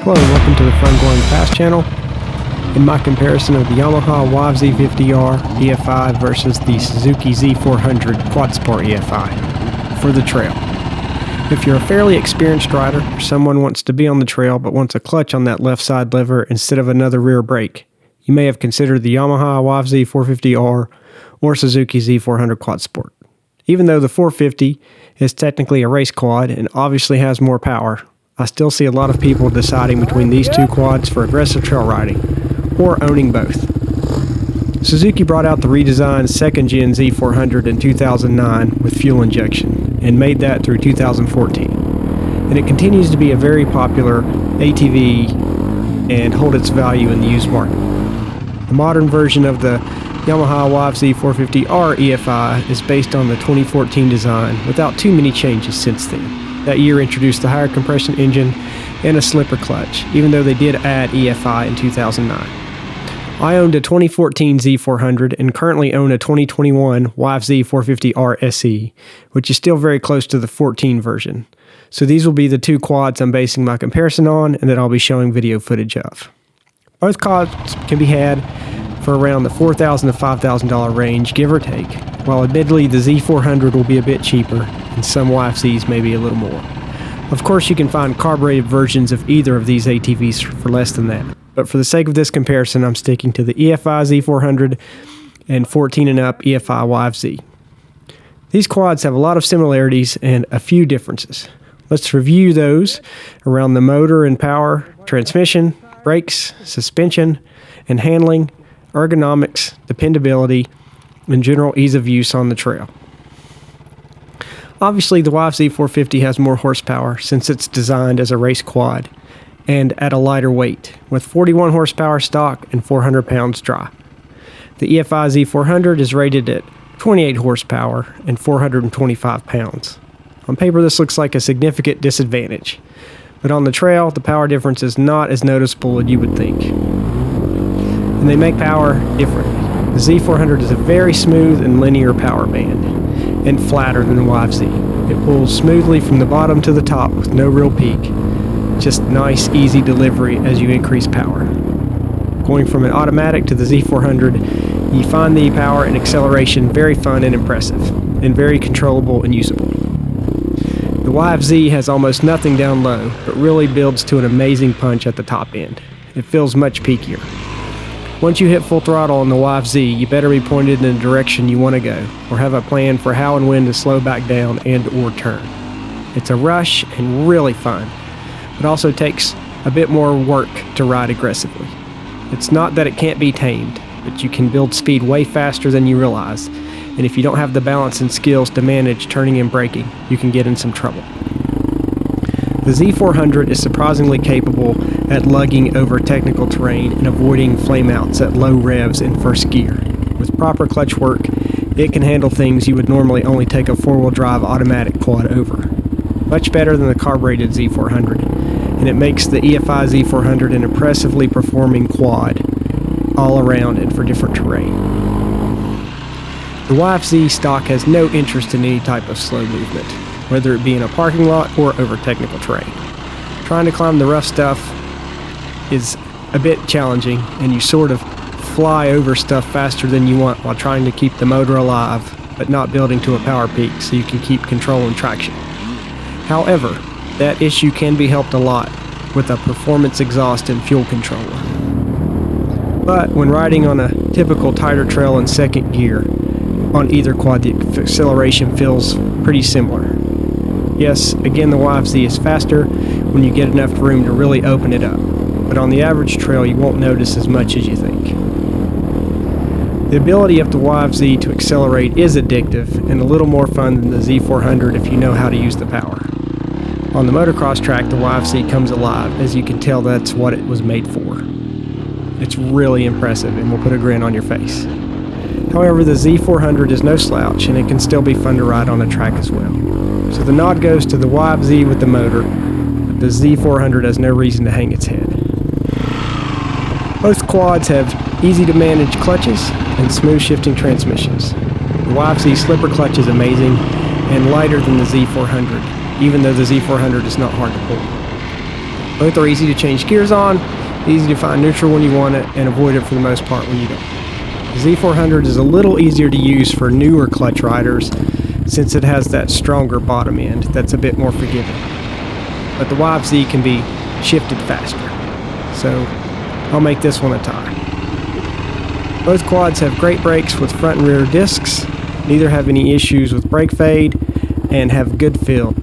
Hello and welcome to the Fun Going Fast channel. In my comparison of the Yamaha YFZ50R EFI versus the Suzuki Z400 Quad Sport EFI for the trail. If you're a fairly experienced rider or someone wants to be on the trail but wants a clutch on that left side lever instead of another rear brake, you may have considered the Yamaha YFZ 450R or Suzuki Z400 Quad Sport. Even though the 450 is technically a race quad and obviously has more power, I still see a lot of people deciding between these two quads for aggressive trail riding, or owning both. Suzuki brought out the redesigned second gen Z400 in 2009 with fuel injection, and made that through 2014. And it continues to be a very popular ATV and hold its value in the used market. The modern version of the Yamaha YFZ 450R EFI is based on the 2014 design without too many changes since then. That year introduced the higher compression engine and a slipper clutch, even though they did add EFI in 2009. I owned a 2014 Z400 and currently own a 2021 YFZ 450R SE, which is still very close to the 14 version. So these will be the two quads I'm basing my comparison on and that I'll be showing video footage of. Both quads can be had for around the $4,000 to $5,000 range, give or take, while admittedly the Z400 will be a bit cheaper and some YFZs may be a little more. Of course, you can find carbureted versions of either of these ATVs for less than that, but for the sake of this comparison, I'm sticking to the EFI Z400 and 14 and up EFI YFZ. These quads have a lot of similarities and a few differences. Let's review those around the motor and power, transmission, brakes, suspension, and handling, ergonomics, dependability, and general ease of use on the trail. Obviously, the YFZ 450 has more horsepower since it's designed as a race quad and at a lighter weight, with 41 horsepower stock and 400 pounds dry. The EFI Z400 is rated at 28 horsepower and 425 pounds. On paper, this looks like a significant disadvantage, but on the trail, the power difference is not as noticeable as you would think. And they make power differently. The Z400 is a very smooth and linear power band, and flatter than the YFZ. It pulls smoothly from the bottom to the top with no real peak. Just nice, easy delivery as you increase power. Going from an automatic to the Z400, you find the power and acceleration very fun and impressive, and very controllable and usable. The YFZ has almost nothing down low, but really builds to an amazing punch at the top end. It feels much peakier. Once you hit full throttle on the YFZ, you better be pointed in the direction you want to go, or have a plan for how and when to slow back down and or turn. It's a rush and really fun, but also takes a bit more work to ride aggressively. It's not that it can't be tamed, but you can build speed way faster than you realize, and if you don't have the balance and skills to manage turning and braking, you can get in some trouble. The Z400 is surprisingly capable at lugging over technical terrain and avoiding flameouts at low revs in first gear. With proper clutch work, it can handle things you would normally only take a four-wheel drive automatic quad over. Much better than the carbureted Z400, and it makes the EFI Z400 an impressively performing quad all around and for different terrain. The YFZ stock has no interest in any type of slow movement, whether it be in a parking lot or over technical terrain. Trying to climb the rough stuff is a bit challenging, and you sort of fly over stuff faster than you want while trying to keep the motor alive, but not building to a power peak so you can keep control and traction. However, that issue can be helped a lot with a performance exhaust and fuel controller. But when riding on a typical tighter trail in second gear on either quad, the acceleration feels pretty similar. Yes, again, the YFZ is faster when you get enough room to really open it up, but on the average trail you won't notice as much as you think. The ability of the YFZ to accelerate is addictive and a little more fun than the Z400 if you know how to use the power. On the motocross track, the YFZ comes alive, as you can tell that's what it was made for. It's really impressive and will put a grin on your face. However, the Z400 is no slouch and it can still be fun to ride on a track as well. So the nod goes to the YFZ with the motor, but the Z400 has no reason to hang its head. Both quads have easy to manage clutches and smooth shifting transmissions. The YFZ slipper clutch is amazing and lighter than the Z400, even though the Z400 is not hard to pull. Both are easy to change gears on, easy to find neutral when you want it, and avoid it for the most part when you don't. The Z400 is a little easier to use for newer clutch riders since it has that stronger bottom end that's a bit more forgiving. But the YFZ can be shifted faster, so I'll make this one a tie. Both quads have great brakes with front and rear discs, neither have any issues with brake fade, and have good feel.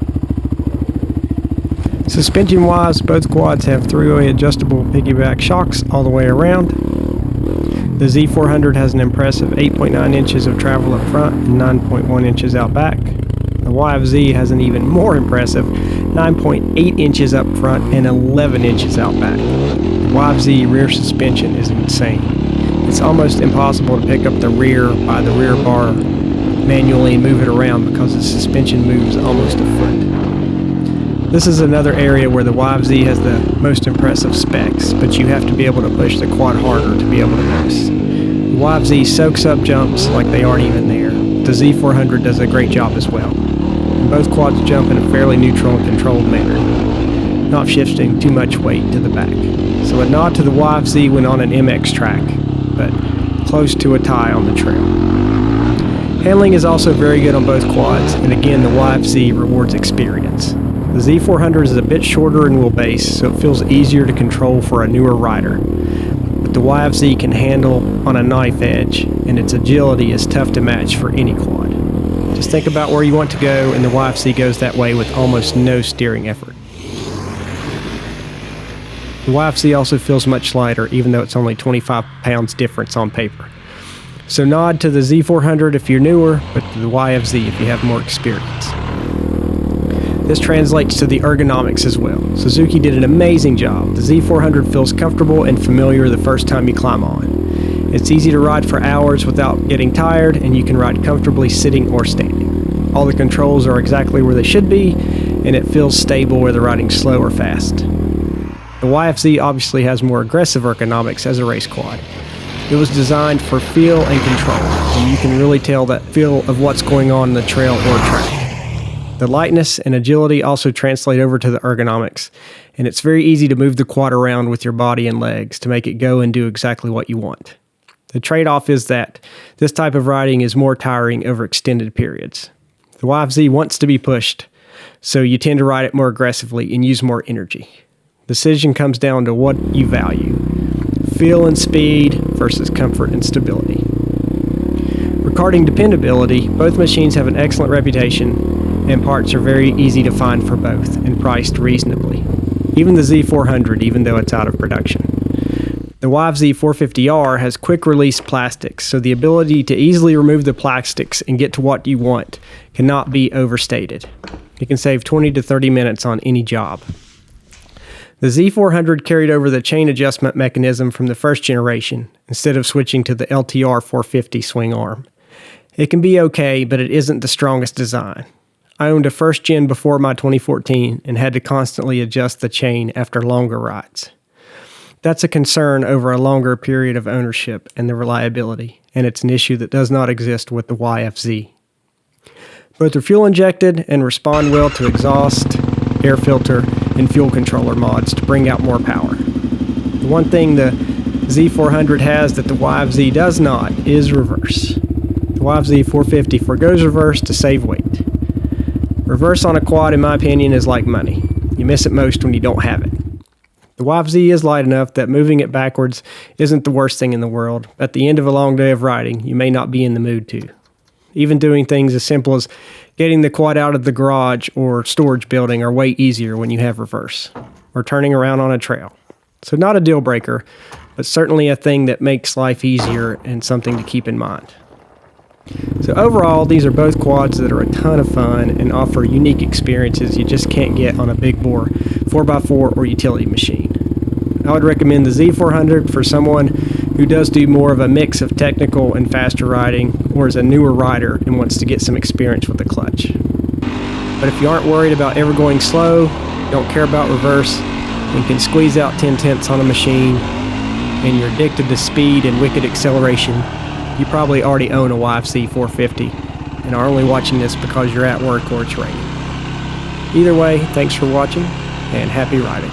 Suspension wise, both quads have three-way adjustable piggyback shocks all the way around. The Z400 has an impressive 8.9 inches of travel up front and 9.1 inches out back. The YFZ has an even more impressive 9.8 inches up front and 11 inches out back. The YFZ rear suspension is insane. It's almost impossible to pick up the rear by the rear bar manually and move it around because the suspension moves almost a foot. This is another area where the YFZ has the most impressive specs, but you have to be able to push the quad harder to be able to notice. The YFZ soaks up jumps like they aren't even there. The Z400 does a great job as well. And both quads jump in a fairly neutral and controlled manner, not shifting too much weight to the back. So a nod to the YFZ when on an MX track, but close to a tie on the trail. Handling is also very good on both quads, and again the YFZ rewards experience. The Z400 is a bit shorter in wheelbase, so it feels easier to control for a newer rider. But the YFZ can handle on a knife edge, and its agility is tough to match for any quad. Just think about where you want to go, and the YFZ goes that way with almost no steering effort. The YFZ also feels much lighter, even though it's only 25 pounds difference on paper. So nod to the Z400 if you're newer, but to the YFZ if you have more experience. This translates to the ergonomics as well. Suzuki did an amazing job. The Z400 feels comfortable and familiar the first time you climb on. It's easy to ride for hours without getting tired, and you can ride comfortably sitting or standing. All the controls are exactly where they should be, and it feels stable whether riding slow or fast. The YFZ obviously has more aggressive ergonomics as a race quad. It was designed for feel and control, and you can really tell that feel of what's going on in the trail or track. The lightness and agility also translate over to the ergonomics, and it's very easy to move the quad around with your body and legs to make it go and do exactly what you want. The trade-off is that this type of riding is more tiring over extended periods. The YFZ wants to be pushed, so you tend to ride it more aggressively and use more energy. The decision comes down to what you value: feel and speed versus comfort and stability. Regarding dependability, both machines have an excellent reputation, and parts are very easy to find for both and priced reasonably. Even the Z400, even though it's out of production. The YFZ 450R has quick release plastics, so the ability to easily remove the plastics and get to what you want cannot be overstated. You can save 20 to 30 minutes on any job. The Z400 carried over the chain adjustment mechanism from the first generation, instead of switching to the LTR 450 swing arm. It can be okay, but it isn't the strongest design. I owned a first gen before my 2014 and had to constantly adjust the chain after longer rides. That's a concern over a longer period of ownership and the reliability, and it's an issue that does not exist with the YFZ. Both are fuel injected and respond well to exhaust, air filter, and fuel controller mods to bring out more power. The one thing the Z400 has that the YFZ does not is reverse. The YFZ 450 forgoes reverse to save weight. Reverse on a quad, in my opinion, is like money. You miss it most when you don't have it. The YFZ is light enough that moving it backwards isn't the worst thing in the world. At the end of a long day of riding, you may not be in the mood to. Even doing things as simple as getting the quad out of the garage or storage building are way easier when you have reverse, or turning around on a trail. So not a deal breaker, but certainly a thing that makes life easier and something to keep in mind. So overall, these are both quads that are a ton of fun and offer unique experiences you just can't get on a big bore 4x4 or utility machine. I would recommend the Z400 for someone who does do more of a mix of technical and faster riding, or is a newer rider and wants to get some experience with the clutch. But if you aren't worried about ever going slow, don't care about reverse, and can squeeze out 10/10 on a machine, and you're addicted to speed and wicked acceleration, you probably already own a YFZ 450 and are only watching this because you're at work or it's raining. Either way, thanks for watching and happy riding.